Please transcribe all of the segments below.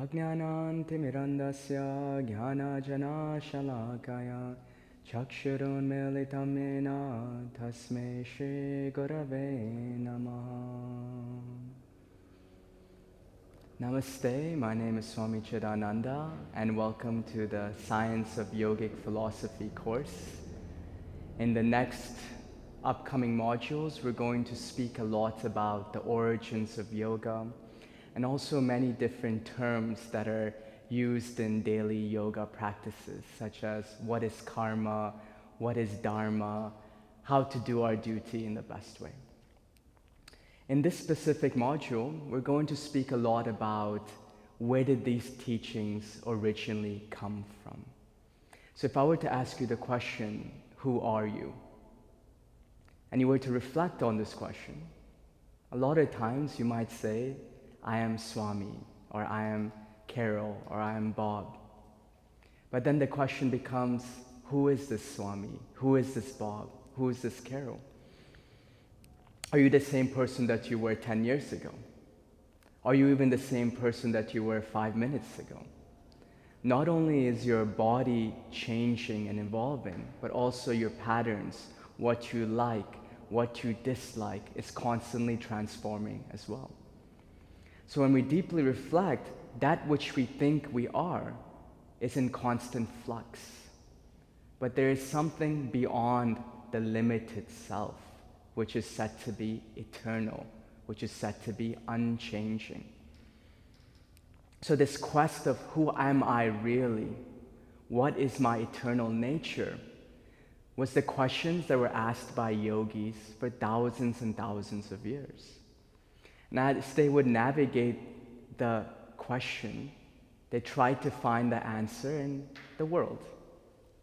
Ajnanantimirandasya jnana shalakaya chakshurunmilitam yena tasmai Shri Gurave Namaha. Namaste, my name is Swami Chidananda and welcome to the Science of Yogic Philosophy course. In the next upcoming modules, we're going to speak a lot about the origins of yoga and also many different terms that are used in daily yoga practices, such as what is karma, what is dharma, how to do our duty in the best way. In this specific module, we're going to speak a lot about where did these teachings originally come from. So if I were to ask you the question, who are you? And you were to reflect on this question, a lot of times you might say, I am Swami, or I am Carol, or I am Bob. But then the question becomes, who is this Swami? Who is this Bob? Who is this Carol? Are you the same person that you were 10 years ago? Are you even the same person that you were 5 minutes ago? Not only is your body changing and evolving, but also your patterns, what you like, what you dislike, is constantly transforming as well. So when we deeply reflect, that which we think we are is in constant flux. But there is something beyond the limited self, which is said to be eternal, which is said to be unchanging. So this quest of who am I really, what is my eternal nature, was the questions that were asked by yogis for thousands and thousands of years. And as they would navigate the question, they tried to find the answer in the world.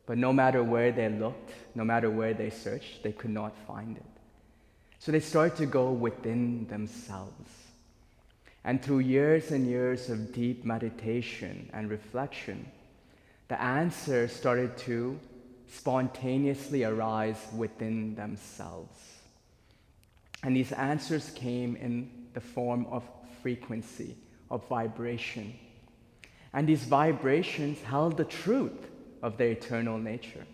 But no matter where they looked, no matter where they searched, they could not find it. So they started to go within themselves. And through years and years of deep meditation and reflection, the answer started to spontaneously arise within themselves. And these answers came in the form of frequency, of vibration. And these vibrations held the truth of their eternal nature.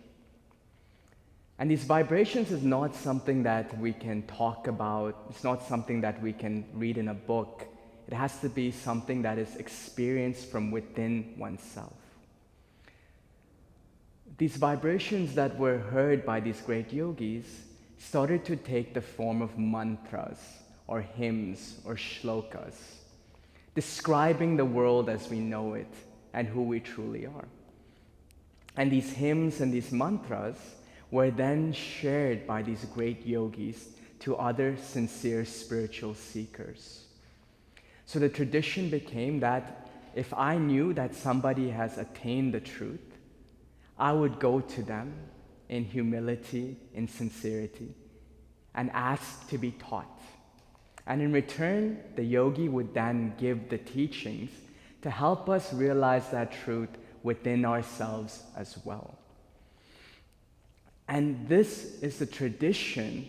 And these vibrations is not something that we can talk about. It's not something that we can read in a book. It has to be something that is experienced from within oneself. These vibrations that were heard by these great yogis started to take the form of mantras or hymns or shlokas, describing the world as we know it and who we truly are. And these hymns and these mantras were then shared by these great yogis to other sincere spiritual seekers. So the tradition became that if I knew that somebody has attained the truth, I would go to them in humility, in sincerity, and ask to be taught. And in return, the yogi would then give the teachings to help us realize that truth within ourselves as well. And this is the tradition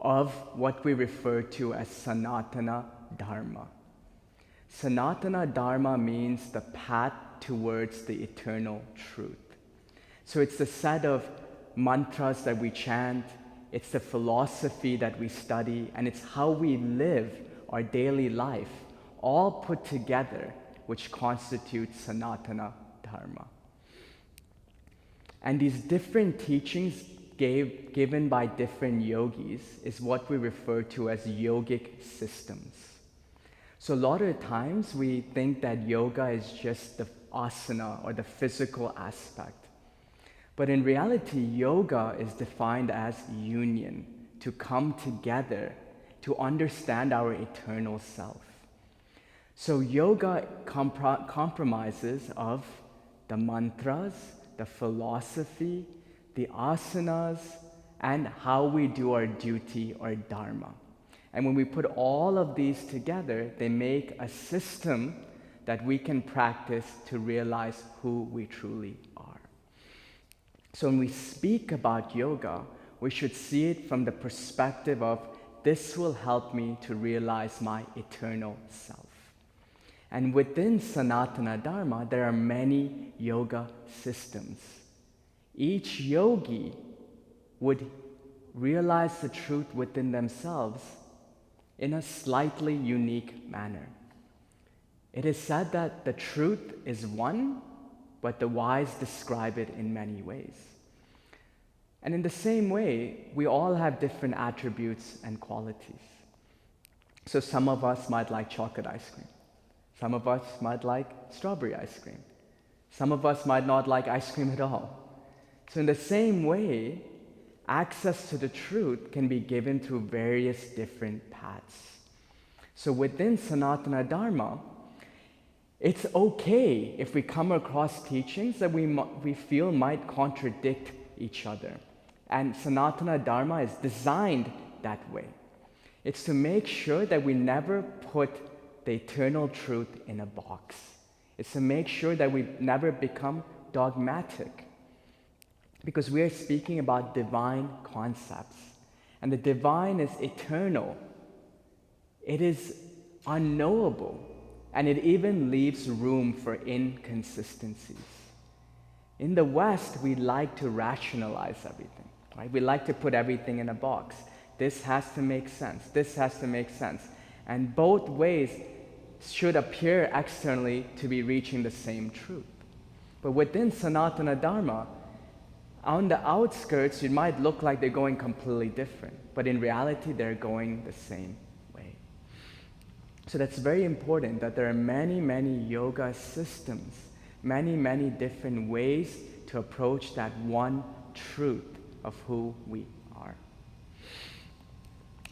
of what we refer to as Sanatana Dharma. Sanatana Dharma means the path towards the eternal truth. So it's the set of mantras that we chant, it's the philosophy that we study, and it's how we live our daily life, all put together, which constitutes Sanatana Dharma. And these different teachings given by different yogis is what we refer to as yogic systems. So a lot of times we think that yoga is just the asana or the physical aspect. But in reality, yoga is defined as union, to come together, to understand our eternal self. So yoga compromises of the mantras, the philosophy, the asanas, and how we do our duty or dharma. And when we put all of these together, they make a system that we can practice to realize who we truly are. So when we speak about yoga, we should see it from the perspective of this will help me to realize my eternal self. And within Sanatana Dharma, there are many yoga systems. Each yogi would realize the truth within themselves in a slightly unique manner. It is said that the truth is one, but the wise describe it in many ways. And in the same way, we all have different attributes and qualities. So some of us might like chocolate ice cream. Some of us might like strawberry ice cream. Some of us might not like ice cream at all. So in the same way, access to the truth can be given through various different paths. So within Sanatana Dharma, it's okay if we come across teachings that we feel might contradict each other. And Sanatana Dharma is designed that way. It's to make sure that we never put the eternal truth in a box. It's to make sure that we never become dogmatic. Because we are speaking about divine concepts. And the divine is eternal. It is unknowable. And it even leaves room for inconsistencies. In the West, we like to rationalize everything, right? We like to put everything in a box. This has to make sense. This has to make sense. And both ways should appear externally to be reaching the same truth. But within Sanatana Dharma, on the outskirts, it might look like they're going completely different. But in reality, they're going the same way. So that's very important that there are many, many yoga systems, many, many different ways to approach that one truth of who we are.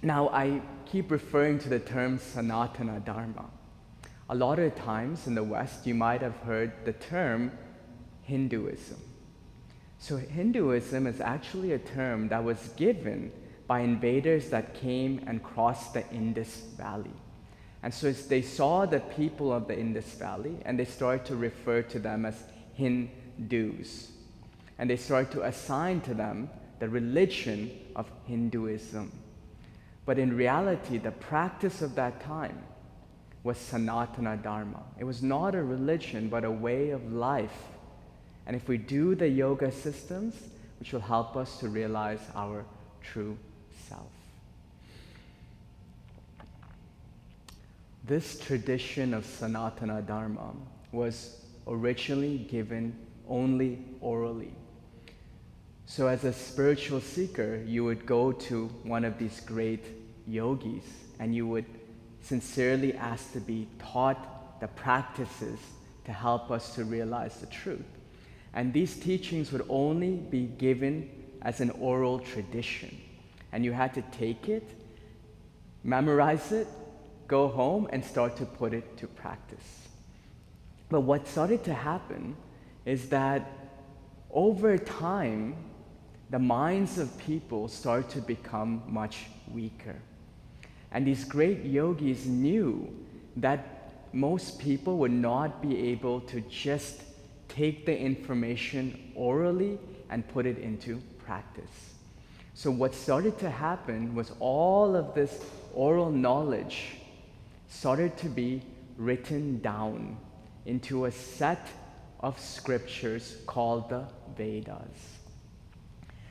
Now, I keep referring to the term Sanatana Dharma. A lot of times in the West, you might have heard the term Hinduism. So Hinduism is actually a term that was given by invaders that came and crossed the Indus Valley. And so they saw the people of the Indus Valley and they started to refer to them as Hindus. And they started to assign to them the religion of Hinduism. But in reality, the practice of that time was Sanatana Dharma. It was not a religion, but a way of life. And if we do the yoga systems, which will help us to realize our true self. This tradition of Sanatana Dharma was originally given only orally. So as a spiritual seeker, you would go to one of these great yogis and you would sincerely ask to be taught the practices to help us to realize the truth. And these teachings would only be given as an oral tradition. And you had to take it, memorize it, go home, and start to put it to practice. But what started to happen is that over time, the minds of people started to become much weaker. And these great yogis knew that most people would not be able to just take the information orally and put it into practice. So what started to happen was all of this oral knowledge started to be written down into a set of scriptures called the Vedas.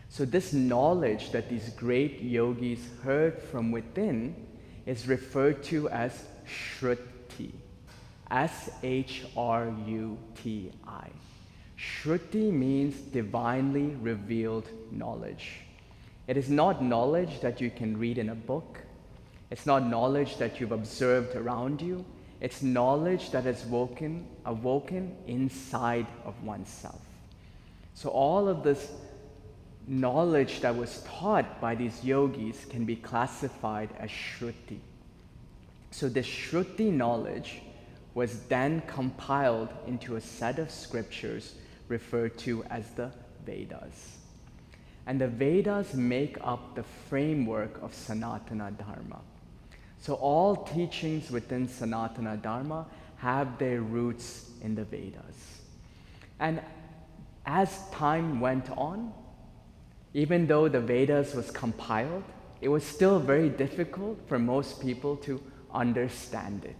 So this knowledge that these great yogis heard from within is referred to as Shruti. S-H-R-U-T-I. Shruti means divinely revealed knowledge. It is not knowledge that you can read in a book. It's not knowledge that you've observed around you. It's knowledge that is awoken inside of oneself. So all of this knowledge that was taught by these yogis can be classified as Shruti. So this Shruti knowledge was then compiled into a set of scriptures referred to as the Vedas. And the Vedas make up the framework of Sanatana Dharma. So all teachings within Sanatana Dharma have their roots in the Vedas. And as time went on, even though the Vedas was compiled, it was still very difficult for most people to understand it.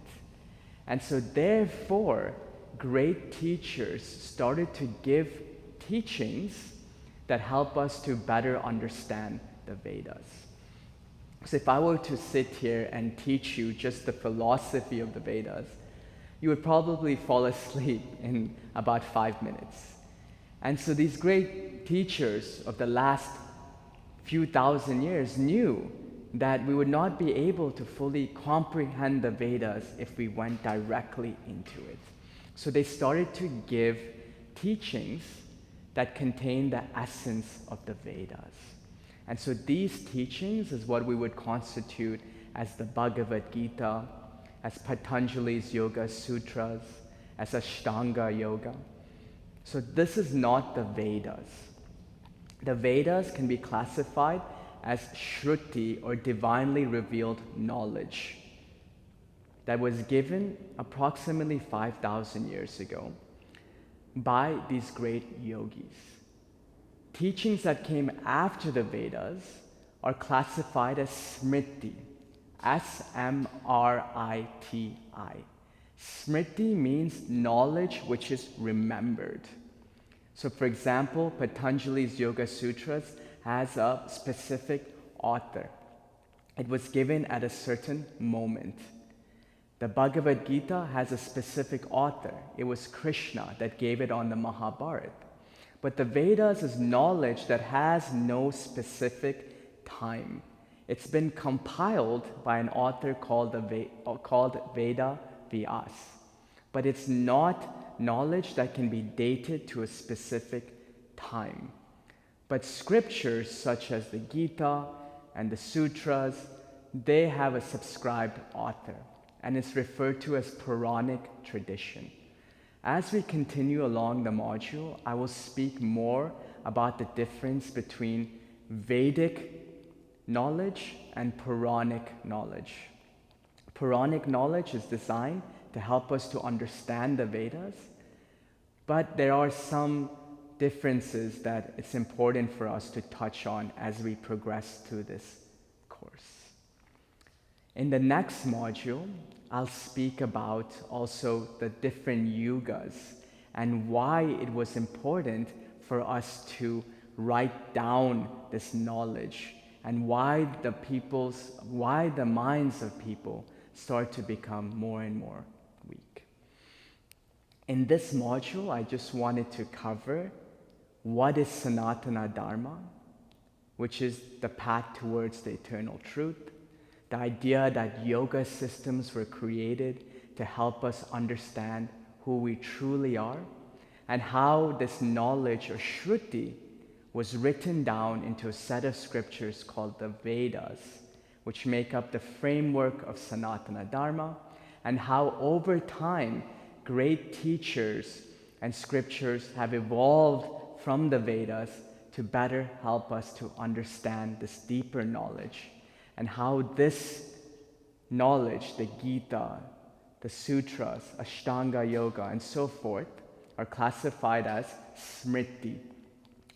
And so therefore, great teachers started to give teachings that help us to better understand the Vedas. So if I were to sit here and teach you just the philosophy of the Vedas, you would probably fall asleep in about 5 minutes. And so these great teachers of the last few thousand years knew that we would not be able to fully comprehend the Vedas if we went directly into it. So they started to give teachings that contain the essence of the Vedas. And so these teachings is what we would constitute as the Bhagavad Gita, as Patanjali's Yoga Sutras, as Ashtanga Yoga. So this is not the Vedas. The Vedas can be classified as Shruti, or divinely revealed knowledge, that was given approximately 5,000 years ago by these great yogis. Teachings that came after the Vedas are classified as Smriti, S-M-R-I-T-I. Smriti means knowledge which is remembered. So for example, Patanjali's Yoga Sutras has a specific author. It was given at a certain moment. The Bhagavad Gita has a specific author. It was Krishna that gave it on the Mahabharata. But the Vedas is knowledge that has no specific time. It's been compiled by an author called Veda Vyas. But it's not knowledge that can be dated to a specific time. But scriptures such as the Gita and the Sutras, they have a subscribed author, and it's referred to as Puranic tradition. As we continue along the module, I will speak more about the difference between Vedic knowledge and Puranic knowledge. Puranic knowledge is designed to help us to understand the Vedas, but there are some differences that it's important for us to touch on as we progress through this course. In the next module, I'll speak about also the different yugas and why it was important for us to write down this knowledge, and why the minds of people start to become more and more weak. In this module, I just wanted to cover what is Sanatana Dharma, which is the path towards the eternal truth, the idea that yoga systems were created to help us understand who we truly are, and how this knowledge, or Shruti, was written down into a set of scriptures called the Vedas, which make up the framework of Sanatana Dharma, and how over time great teachers and scriptures have evolved from the Vedas to better help us to understand this deeper knowledge, and how this knowledge, the Gita, the Sutras, Ashtanga Yoga, and so forth, are classified as Smriti,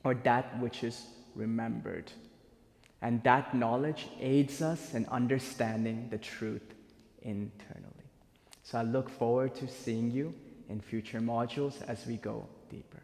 or that which is remembered. And that knowledge aids us in understanding the truth internally. So I look forward to seeing you in future modules as we go deeper.